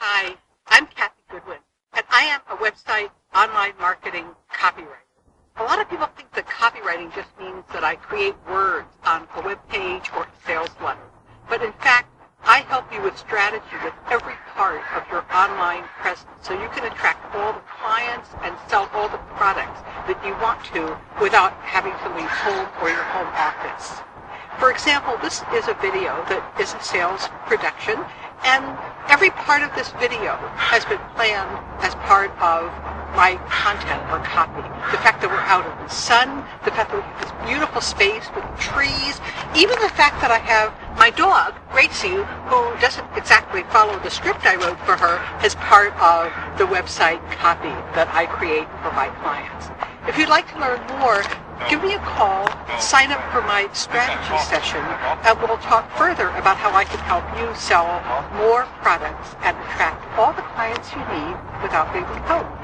Hi, I'm Kathy Goodwin, and I am a website online marketing copywriter. A lot of people think that copywriting just means that I create words on a web page or a sales letter. But in fact, I help you with strategy with every part of your online presence so you can attract all the clients and sell all the products that you want to without having to leave home or your home office. For example, this is a video that is a sales production, and every part of this video has been planned as part of my content or copy. The fact that we're out in the sun, the fact that we have this beautiful space with trees, even the fact that I have my dog, Gracie, who doesn't exactly follow the script I wrote for her, as part of the website copy that I create for my clients. If you'd like to learn more, give me a call, sign up for my strategy session, and we'll talk further about how I can help you sell more products and attract all the clients you need without leaving home.